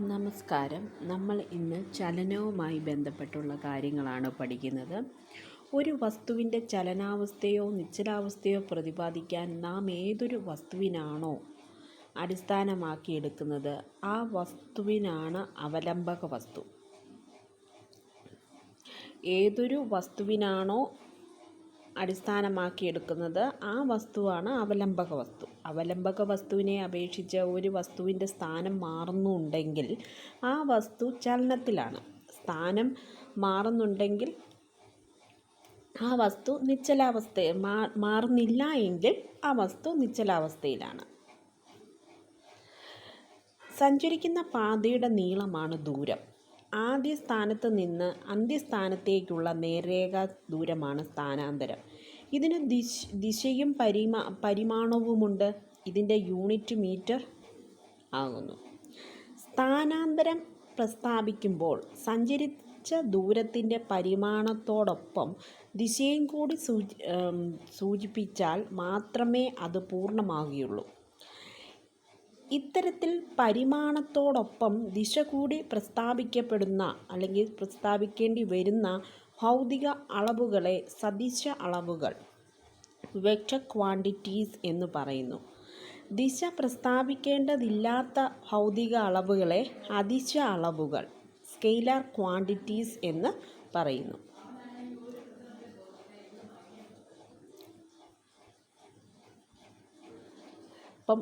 നമസ്കാരം. നമ്മൾ ഇന്ന് ചലനവുമായി ബന്ധപ്പെട്ടുള്ള കാര്യങ്ങളാണ് പഠിക്കുന്നത്. ഒരു വസ്തുവിൻ്റെ ചലനാവസ്ഥയോ നിശ്ചലാവസ്ഥയോ പ്രതിപാദിക്കാൻ നാം ഏതൊരു വസ്തുവിനാണോ അടിസ്ഥാനമാക്കിയെടുക്കുന്നത് ആ വസ്തുവിനാണ് അവലംബക വസ്തു. ഏതൊരു വസ്തുവിനാണോ അടിസ്ഥാനമാക്കിയെടുക്കുന്നത് ആ വസ്തുവാണ് അവലംബക വസ്തു. അവലംബക വസ്തുവിനെ അപേക്ഷിച്ച് ഒരു വസ്തുവിൻ്റെ സ്ഥാനം മാറുന്നുണ്ടെങ്കിൽ ആ വസ്തു ചലനത്തിലാണ്. സ്ഥാനം മാറുന്നുണ്ടെങ്കിൽ ആ വസ്തു മാറുന്നില്ല എങ്കിൽ ആ വസ്തു നിശ്ചലാവസ്ഥയിലാണ്. സഞ്ചരിക്കുന്ന പാതയുടെ നീളമാണ് ദൂരം. ആദ്യ സ്ഥാനത്ത് നിന്ന് അന്ത്യസ്ഥാനത്തേക്കുള്ള നേർരേഖാ ദൂരമാണ് സ്ഥാനാന്തരം. ഇതിന് ദിശയും പരിമാണവുമുണ്ട്. ഇതിൻ്റെ യൂണിറ്റ് മീറ്റർ ആകുന്നു. സ്ഥാനാന്തരം പ്രസ്താവിക്കുമ്പോൾ സഞ്ചരിച്ച ദൂരത്തിൻ്റെ പരിമാണത്തോടൊപ്പം ദിശയും കൂടി സൂചിപ്പിച്ചാൽ മാത്രമേ അത് പൂർണ്ണമാകുകയുള്ളൂ. ഇത്തരത്തിൽ പരിമാണത്തോടൊപ്പം ദിശ കൂടി പ്രസ്താവിക്കപ്പെടുന്ന അല്ലെങ്കിൽ പ്രസ്താവിക്കേണ്ടി വരുന്ന ഭൗതിക അളവുകളെ സദിശ അളവുകൾ, വെക്റ്റർ ക്വാണ്ടിറ്റീസ് എന്ന് പറയുന്നു. ദിശ പ്രസ്താവിക്കേണ്ടതില്ലാത്ത ഭൗതിക അളവുകളെ അദിശ അളവുകൾ, സ്കെയിലർ ക്വാണ്ടിറ്റീസ് എന്ന് പറയുന്നു. അപ്പം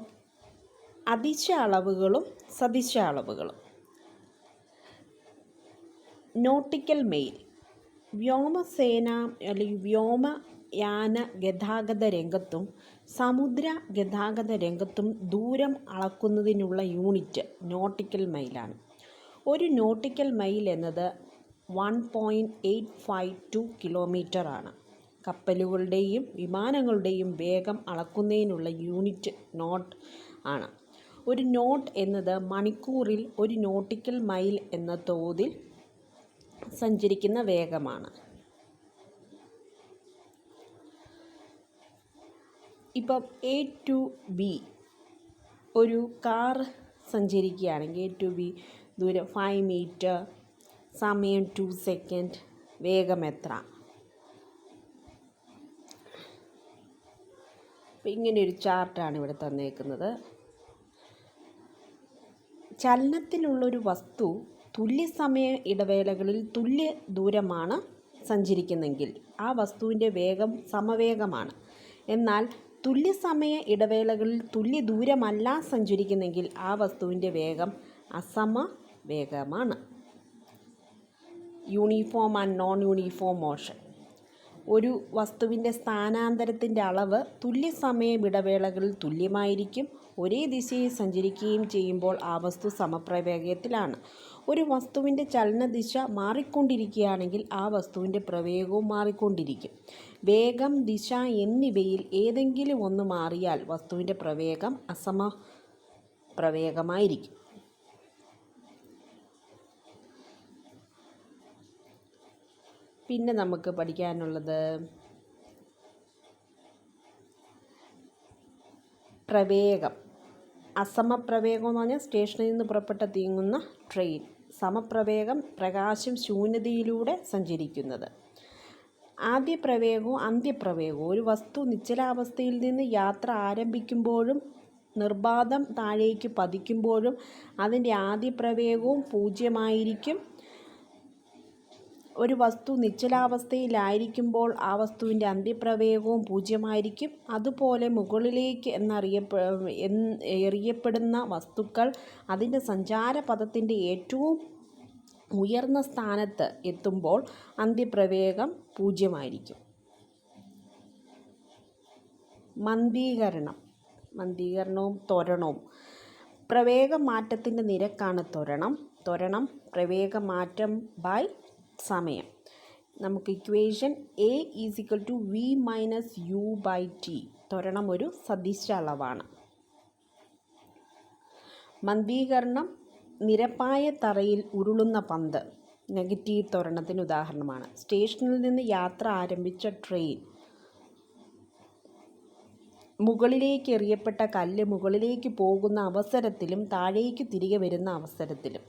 അദിശ അളവുകളും സദിശ അളവുകളും. Nautical mile. വ്യോമസേന അല്ലെങ്കിൽ വ്യോമയാന ഗതാഗത രംഗത്തും സമുദ്ര ഗതാഗത രംഗത്തും ദൂരം അളക്കുന്നതിനുള്ള യൂണിറ്റ് നോട്ടിക്കൽ മൈലാണ്. ഒരു നോട്ടിക്കൽ മൈൽ എന്നത് 1.852 കിലോമീറ്റർ ആണ്. കപ്പലുകളുടെയും വിമാനങ്ങളുടെയും വേഗം അളക്കുന്നതിനുള്ള യൂണിറ്റ് നോട്ട് ആണ്. ഒരു നോട്ട് എന്നത് മണിക്കൂറിൽ ഒരു നോട്ടിക്കൽ മൈൽ എന്ന തോതിൽ സഞ്ചരിക്കുന്ന വേഗമാണ്. ഇപ്പം A to B ഒരു കാർ സഞ്ചരിക്കുകയാണെങ്കിൽ A to B ദൂരം 5 മീറ്റർ, സമയം 2 സെക്കൻഡ്, വേഗം എത്ര? അപ്പം ഇങ്ങനെയൊരു ചാർട്ടാണ് ഇവിടെ തന്നേക്കുന്നത്. ചലനത്തിലുള്ളൊരു വസ്തു തുല്യസമയ ഇടവേളകളിൽ തുല്യ ദൂരമാണ് സഞ്ചരിക്കുന്നെങ്കിൽ ആ വസ്തുവിൻ്റെ വേഗം സമവേഗമാണ്. എന്നാൽ തുല്യസമയ ഇടവേളകളിൽ തുല്യ ദൂരമല്ല സഞ്ചരിക്കുന്നെങ്കിൽ ആ വസ്തുവിൻ്റെ വേഗം അസമവേഗമാണ്. Uniform and non uniform motion. ഒരു വസ്തുവിൻ്റെ സ്ഥാനാന്തരത്തിൻ്റെ അളവ് തുല്യസമയ ഇടവേളകളിൽ തുല്യമായിരിക്കും. ഒരേ ദിശയിൽ സഞ്ചരിക്കുകയും ചെയ്യുമ്പോൾ ആ വസ്തു സമപ്രവേഗത്തിലാണ്. ഒരു വസ്തുവിൻ്റെ ചലനദിശ മാറിക്കൊണ്ടിരിക്കുകയാണെങ്കിൽ ആ വസ്തുവിൻ്റെ പ്രവേഗവും മാറിക്കൊണ്ടിരിക്കും. വേഗം, ദിശ എന്നിവയിൽ ഏതെങ്കിലും ഒന്ന് മാറിയാൽ വസ്തുവിൻ്റെ പ്രവേഗം അസമപ്രവേഗമായിരിക്കും. പിന്നെ നമുക്ക് പഠിക്കാനുള്ളത് പ്രവേഗം. അസമപ്രവേഗം എന്ന് പറഞ്ഞാൽ സ്റ്റേഷനിൽ നിന്ന് പുറപ്പെട്ട് നീങ്ങുന്ന ട്രെയിൻ. സമപ്രവേഗം പ്രകാശം ശൂന്യതയിലൂടെ സഞ്ചരിക്കുന്നത്. ആദ്യപ്രവേഗവും അന്ത്യപ്രവേഗവും. ഒരു വസ്തു നിശ്ചലാവസ്ഥയിൽ നിന്ന് യാത്ര ആരംഭിക്കുമ്പോഴും നിർബാധം താഴേക്ക് പതിക്കുമ്പോഴും അതിൻ്റെ ആദ്യപ്രവേഗവും 0 ആയിരിക്കും. ഒരു വസ്തു നിശ്ചലാവസ്ഥയിലായിരിക്കുമ്പോൾ ആ വസ്തുവിൻ്റെ അന്ത്യപ്രവേഗവും 0 ആയിരിക്കും. അതുപോലെ മുകളിലേക്ക് എറിയപ്പെടുന്ന വസ്തുക്കൾ അതിൻ്റെ സഞ്ചാരപഥത്തിൻ്റെ ഏറ്റവും ഉയർന്ന സ്ഥാനത്ത് എത്തുമ്പോൾ അന്ത്യപ്രവേഗം 0 ആയിരിക്കും. മന്ദീകരണവും ത്വരണവും. പ്രവേഗമാറ്റത്തിൻ്റെ നിരക്കാണ് ത്വരണം. പ്രവേഗമാറ്റം ബൈ സമയം. നമുക്ക് ഇക്വേഷൻ A = V-U/T. ത്വരണം ഒരു സദിശ അളവാണ്. മന്ദീകരണം നിരപ്പായ തറയിൽ ഉരുളുന്ന പന്ത് നെഗറ്റീവ് ത്വരണത്തിന് ഉദാഹരണമാണ്. സ്റ്റേഷനിൽ നിന്ന് യാത്ര ആരംഭിച്ച ട്രെയിൻ മുകളിലേക്ക് എറിയപ്പെട്ട കല്ല് മുകളിലേക്ക് പോകുന്ന അവസരത്തിലും താഴേക്ക് തിരികെ വരുന്ന അവസരത്തിലും.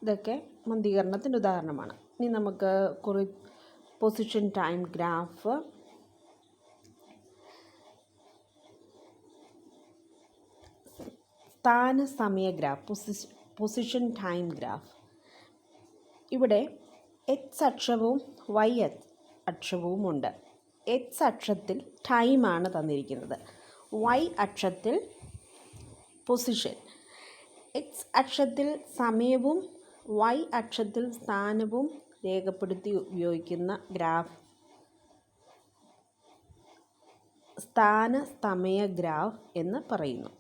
ഇതൊക്കെ മന്ദീകരണത്തിൻ്റെ ഉദാഹരണമാണ്. ഇനി നമുക്ക് പൊസിഷൻ ടൈം ഗ്രാഫ്, സ്ഥാന സമയ ഗ്രാഫ്, പൊസിഷൻ ടൈം ഗ്രാഫ്. ഇവിടെ എക്സ് അക്ഷവും വൈ അക്ഷവും ഉണ്ട്. എക്സ് അക്ഷത്തിൽ ടൈമാണ് തന്നിരിക്കുന്നത്, വൈ അക്ഷത്തിൽ പൊസിഷൻ. എക്സ് അക്ഷത്തിൽ സമയവും വൈ അക്ഷത്തിൽ സ്ഥാനവും രേഖപ്പെടുത്തി ഉപയോഗിക്കുന്ന ഗ്രാഫ് സ്ഥാന സമയ ഗ്രാഫ് എന്ന് പറയുന്നു.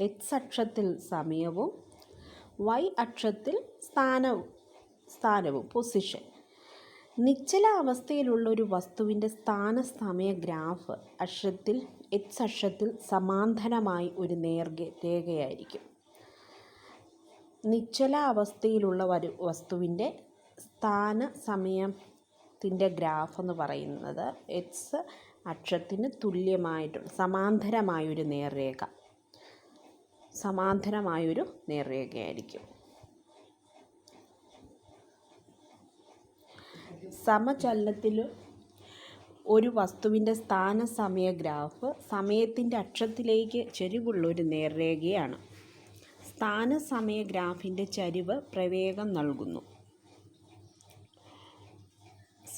എക്സ് അക്ഷത്തിൽ സമയവും വൈ അക്ഷത്തിൽ സ്ഥാനവും പൊസിഷൻ. നിശ്ചല അവസ്ഥയിലുള്ള ഒരു വസ്തുവിൻ്റെ സ്ഥാന സമയ ഗ്രാഫ് അക്ഷത്തിൽ എക്സ് അക്ഷത്തിൽ സമാന്തരമായി ഒരു രേഖയായിരിക്കും. നിശ്ചല അവസ്ഥയിലുള്ള ഒരു വസ്തുവിൻ്റെ സ്ഥാന സമയത്തിൻ്റെ ഗ്രാഫ് എന്ന് പറയുന്നത് എക്സ് അക്ഷത്തിന് തുല്യമായിട്ടുള്ള സമാന്തരമായൊരു നേർരേഖയായിരിക്കും. സമചലനത്തിൽ ഒരു വസ്തുവിൻ്റെ സ്ഥാന സമയ ഗ്രാഫ് സമയത്തിൻ്റെ അക്ഷത്തിലേക്ക് ചരിവുള്ള ഒരു നേർരേഖയാണ്. സ്ഥാന സമയ ഗ്രാഫിൻ്റെ ചരിവ് പ്രവേഗം നൽകുന്നു.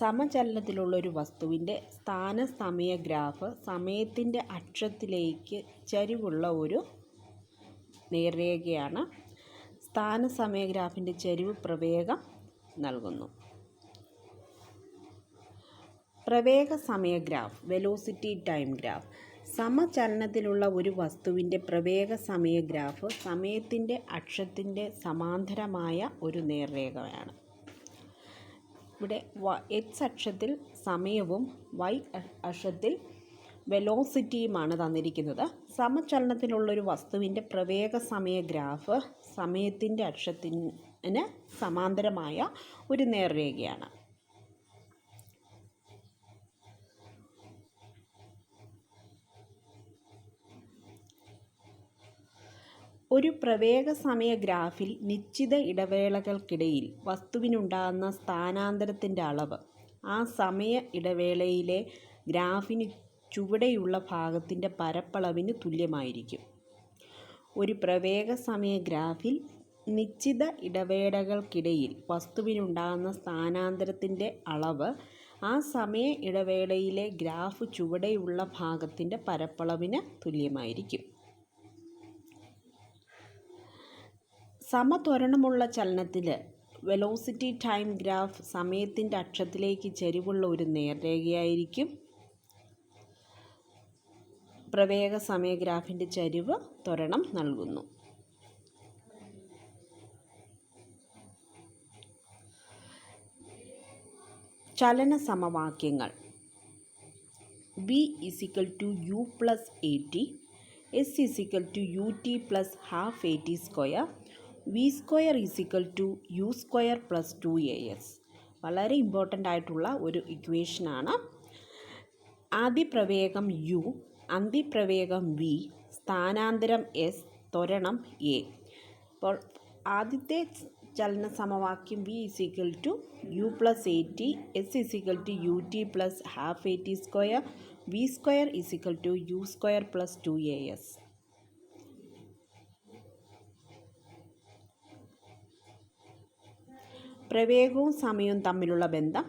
സമചലനത്തിലുള്ള ഒരു വസ്തുവിൻ്റെ സ്ഥാന സമയ ഗ്രാഫ് സമയത്തിൻ്റെ അക്ഷത്തിലേക്ക് ചരിവുള്ള ഒരു നേർരേഖയാണ്. സ്ഥാന സമയ ഗ്രാഫിൻ്റെ ചരിവ് പ്രവേഗം നൽകുന്നു. പ്രവേഗ സമയ ഗ്രാഫ്, വെലോസിറ്റി ടൈം ഗ്രാഫ്. സമചലനത്തിലുള്ള ഒരു വസ്തുവിൻ്റെ പ്രവേഗ സമയ ഗ്രാഫ് സമയത്തിൻ്റെ അക്ഷത്തിൻ്റെ സമാന്തരമായ ഒരു നേർരേഖയാണ്. ഇവിടെ എക്സ് അക്ഷത്തിൽ സമയവും വൈ അക്ഷത്തിൽ വെലോസിറ്റിയുമാണ് തന്നിരിക്കുന്നത്. സമചലനത്തിലുള്ളൊരു വസ്തുവിൻ്റെ പ്രവേഗ സമയ ഗ്രാഫ് സമയത്തിൻ്റെ അക്ഷത്തിന് സമാന്തരമായ ഒരു നേർരേഖയാണ്. ഒരു പ്രവേഗ സമയ ഗ്രാഫിൽ നിശ്ചിത ഇടവേളകൾക്കിടയിൽ വസ്തുവിനുണ്ടാകുന്ന സ്ഥാനാന്തരത്തിൻ്റെ അളവ് ആ സമയ ഇടവേളയിലെ ഗ്രാഫിന് ചുവടെയുള്ള ഭാഗത്തിൻ്റെ പരപ്പളവിന് തുല്യമായിരിക്കും. ഒരു പ്രവേഗ സമയ ഗ്രാഫിൽ നിശ്ചിത ഇടവേളകൾക്കിടയിൽ വസ്തുവിനുണ്ടാകുന്ന സ്ഥാനാന്തരത്തിൻ്റെ അളവ് ആ സമയ ഇടവേളയിലെ ഗ്രാഫ് ചുവടെയുള്ള ഭാഗത്തിൻ്റെ പരപ്പളവിന് തുല്യമായിരിക്കും. സമത്വരണമുള്ള ചലനത്തിൽ വെലോസിറ്റി ടൈം ഗ്രാഫ് സമയത്തിൻ്റെ അക്ഷത്തിലേക്ക് ചരിവുള്ള ഒരു നേർരേഖയായിരിക്കും. പ്രവേഗ സമയ ഗ്രാഫിൻ്റെ ചരിവ് ത്വരണം നൽകുന്നു. ചലന സമവാക്യങ്ങൾ. V = u + at, s = ut + ½ at square, v² = u² + 2as. വളരെ ഇമ്പോർട്ടൻ്റ് ആയിട്ടുള്ള ഒരു ഇക്വേഷനാണ്. ആദ്യപ്രവേഗം u, അന്തിപ്രവേഗം v, സ്ഥാനാന്തരം s, ത്വരണം a. അപ്പോൾ ആദ്യത്തെ ചലന സമവാക്യം V = u + at, s = ut + ½ at square, v² = u² + 2as. പ്രവേഗവും സമയവും തമ്മിലുള്ള ബന്ധം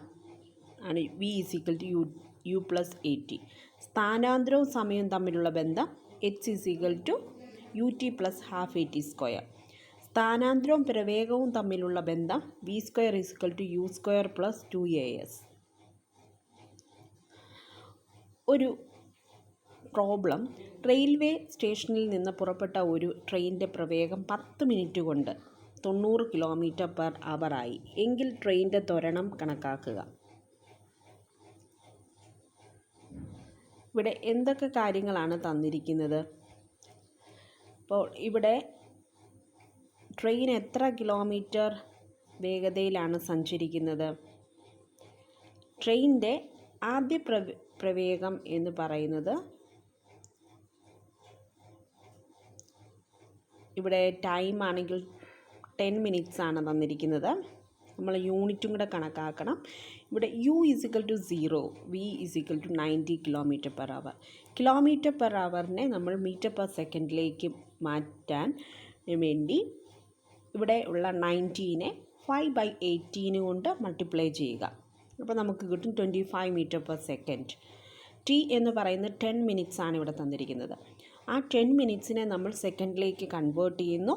ആണ് V = u + at. സ്ഥാനാന്തരവും സമയവും തമ്മിലുള്ള ബന്ധം h = ut + ½ at square. സ്ഥാനാന്തരവും പ്രവേഗവും തമ്മിലുള്ള ബന്ധം v² = u² + 2as. ഒരു പ്രോബ്ലം. റെയിൽവേ സ്റ്റേഷനിൽ നിന്ന് പുറപ്പെട്ട ഒരു ട്രെയിനിൻ്റെ പ്രവേഗം 10 മിനിറ്റ് കൊണ്ട് 90 km/h ആയി എങ്കിൽ ട്രെയിനിൻ്റെ ത്വരണം കണക്കാക്കുക. ഇവിടെ എന്തൊക്കെ കാര്യങ്ങളാണ് തന്നിരിക്കുന്നത്? അപ്പോൾ ഇവിടെ ട്രെയിൻ എത്ര കിലോമീറ്റർ വേഗതയിലാണ് സഞ്ചരിക്കുന്നത്? ട്രെയിനിൻ്റെ പ്രവേഗം എന്ന് പറയുന്നത് ഇവിടെ ടൈം ആണെങ്കിൽ 10 മിനിറ്റ്സ് ആണ് തന്നിരിക്കുന്നത്. നമ്മൾ യൂണിറ്റും കൂടെ കണക്കാക്കണം. ഇവിടെ u = 0, v = 90 km/h. km/hനെ നമ്മൾ m/s മാറ്റാൻ വേണ്ടി ഇവിടെ ഉള്ള 90നെ 5/18 കൊണ്ട് മൾട്ടിപ്ലൈ ചെയ്യുക. അപ്പോൾ നമുക്ക് കിട്ടും 25 m/s. t എന്ന് പറയുന്നത് 10 മിനിറ്റ്സ് ആണ് ഇവിടെ തന്നിരിക്കുന്നത്. ആ 10 മിനിറ്റ്സിനെ നമ്മൾ സെക്കൻഡിലേക്ക് കൺവേർട്ട് ചെയ്യുന്നു,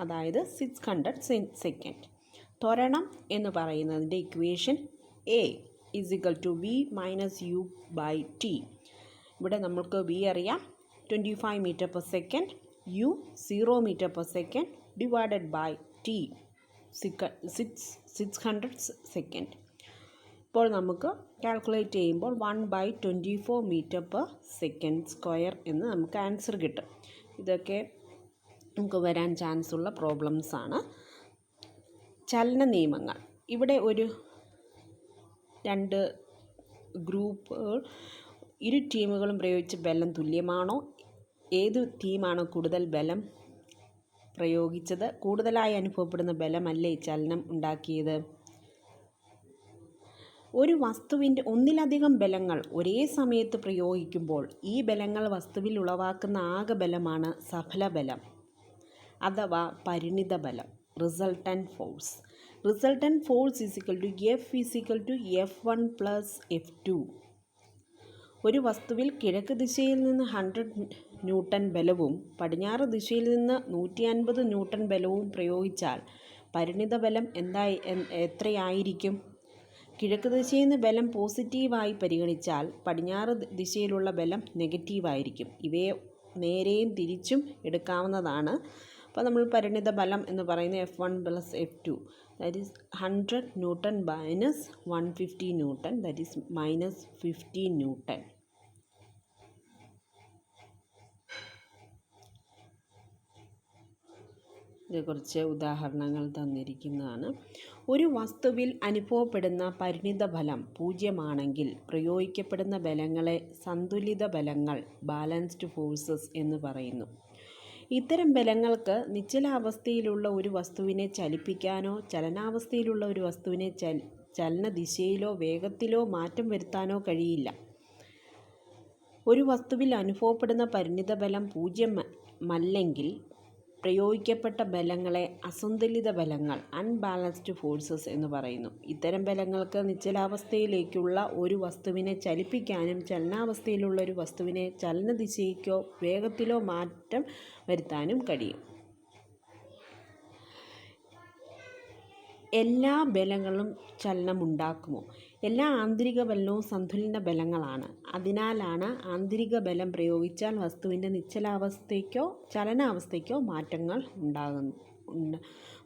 അതായത് 600 സെക്കൻഡ്. ത്വരണം എന്ന് പറയുന്നതിൻ്റെ ഇക്വേഷൻ a = v - u/t. ഇവിടെ നമുക്ക് v അറിയാം, 25 m/s, u 0 m/s divided by t 600 second. ഇപ്പോൾ നമുക്ക് കാൽക്കുലേറ്റ് ചെയ്യുമ്പോൾ 1/24 m/s² എന്ന് നമുക്ക് ആൻസർ കിട്ടും. ഇതൊക്കെ നമുക്ക് വരാൻ ചാൻസ് ഉള്ള പ്രോബ്ലംസ് ആണ്. ചലന നിയമങ്ങൾ. ഇവിടെ ഒരു 2 ഗ്രൂപ്പുകൾ, ഇരു ടീമുകളും പ്രയോഗിച്ച ബലം തുല്യമാണോ? ഏത് ടീമാണോ കൂടുതൽ ബലം പ്രയോഗിച്ചത്? കൂടുതലായി അനുഭവപ്പെടുന്ന ബലമല്ലേ ചലനം ഉണ്ടാക്കിയത്? ഒരു വസ്തുവിൻ്റെ ഒന്നിലധികം ബലങ്ങൾ ഒരേ സമയത്ത് പ്രയോഗിക്കുമ്പോൾ ഈ ബലങ്ങൾ വസ്തുവിൽ ഉളവാക്കുന്ന ആകെ ബലമാണ് സഫല ബലം അഥവാ പരിണിത ബലം, resultant force. Resultant force F = F1 + F2. ഒരു വസ്തുവിൽ കിഴക്ക് ദിശയിൽ നിന്ന് 100 ന്യൂട്ടൺ ബലവും പടിഞ്ഞാറ് ദിശയിൽ നിന്ന് 150 ന്യൂട്ടൺ ബലവും പ്രയോഗിച്ചാൽ പരിണിത ബലം എത്രയായിരിക്കും? കിഴക്ക് ദിശയിൽ നിന്ന് ബലം പോസിറ്റീവായി പരിഗണിച്ചാൽ പടിഞ്ഞാറ് ദിശയിലുള്ള ബലം നെഗറ്റീവായിരിക്കും. ഇവയെ നേരെയും തിരിച്ചും എടുക്കാവുന്നതാണ്. അപ്പോൾ നമ്മൾ പരിണിത ബലം എന്ന് പറയുന്നത് F1 + F2, that is 100 Newton minus 150 Newton, that is -50 Newton. ഇതിനെക്കുറിച്ച് ഉദാഹരണങ്ങൾ തന്നിരിക്കുന്നതാണ്. ഒരു വസ്തുവിൽ അനുഭവപ്പെടുന്ന പരിണിത ബലം 0 പ്രയോഗിക്കപ്പെടുന്ന ബലങ്ങളെ സന്തുലിത ബലങ്ങൾ, ബാലൻസ്ഡ് ഫോഴ്സസ് എന്ന് പറയുന്നു. ഇത്തരം ബലങ്ങൾക്ക് നിശ്ചലാവസ്ഥയിലുള്ള ഒരു വസ്തുവിനെ ചലിപ്പിക്കാനോ ചലനാവസ്ഥയിലുള്ള ഒരു വസ്തുവിനെ ചലനദിശയിലോ വേഗത്തിലോ മാറ്റം വരുത്താനോ കഴിയില്ല. ഒരു വസ്തുവിൽ അനുഭവപ്പെടുന്ന പരിണിത ബലം 0 പ്രയോഗിക്കപ്പെട്ട ബലങ്ങളെ അസന്തുലിത ബലങ്ങൾ, അൺബാലൻസ്ഡ് ഫോഴ്സസ് എന്ന് പറയുന്നു. ഇത്തരം ബലങ്ങൾക്ക് നിശ്ചലാവസ്ഥയിലേക്കുള്ള ഒരു വസ്തുവിനെ ചലിപ്പിക്കാനും ചലനാവസ്ഥയിലുള്ള ഒരു വസ്തുവിനെ ചലനദിശയ്ക്കോ വേഗത്തിലോ മാറ്റം വരുത്താനും കഴിയും. എല്ലാ ബലങ്ങളും ചലനമുണ്ടാക്കുമോ? എല്ലാ ആന്തരിക ബലവും സന്തുലിത ബലങ്ങളാണ്. അതിനാലാണ് ആന്തരിക ബലം പ്രയോഗിച്ചാൽ വസ്തുവിൻ്റെ നിശ്ചലാവസ്ഥയ്ക്കോ ചലനാവസ്ഥയ്ക്കോ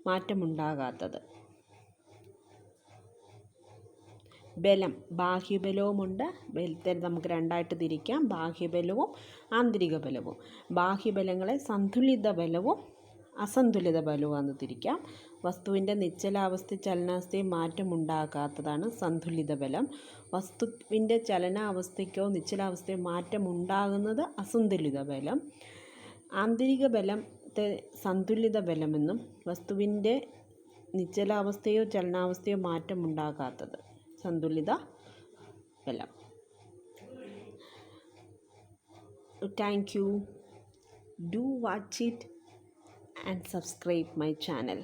മാറ്റമുണ്ടാകാത്തത്. ബലം, ബാഹ്യബലവുമുണ്ട്. ബലത്തെ നമുക്ക് രണ്ടായിട്ട് തിരിക്കാം, ബാഹ്യബലവും ആന്തരിക ബലവും. ബാഹ്യബലങ്ങളെ സന്തുലിത ബലവും അസന്തുലിത ബലവുമെന്ന് തിരിക്കാം. വസ്തുവിൻ്റെ നിശ്ചലാവസ്ഥ ചലനാവസ്ഥയിൽ മാറ്റമുണ്ടാകാത്തതാണ് സന്തുലിത ബലം. വസ്തുവിൻ്റെ ചലനാവസ്ഥയ്ക്കോ നിശ്ചലാവസ്ഥയോ മാറ്റമുണ്ടാകുന്നത് അസന്തുലിത ബലം. ആന്തരിക ബലത്തെ സന്തുലിത ബലമെന്നും വസ്തുവിൻ്റെ നിശ്ചലാവസ്ഥയോ ചലനാവസ്ഥയോ മാറ്റമുണ്ടാകാത്തത് സന്തുലിത ബലം. Thank you. Do watch it and subscribe my channel.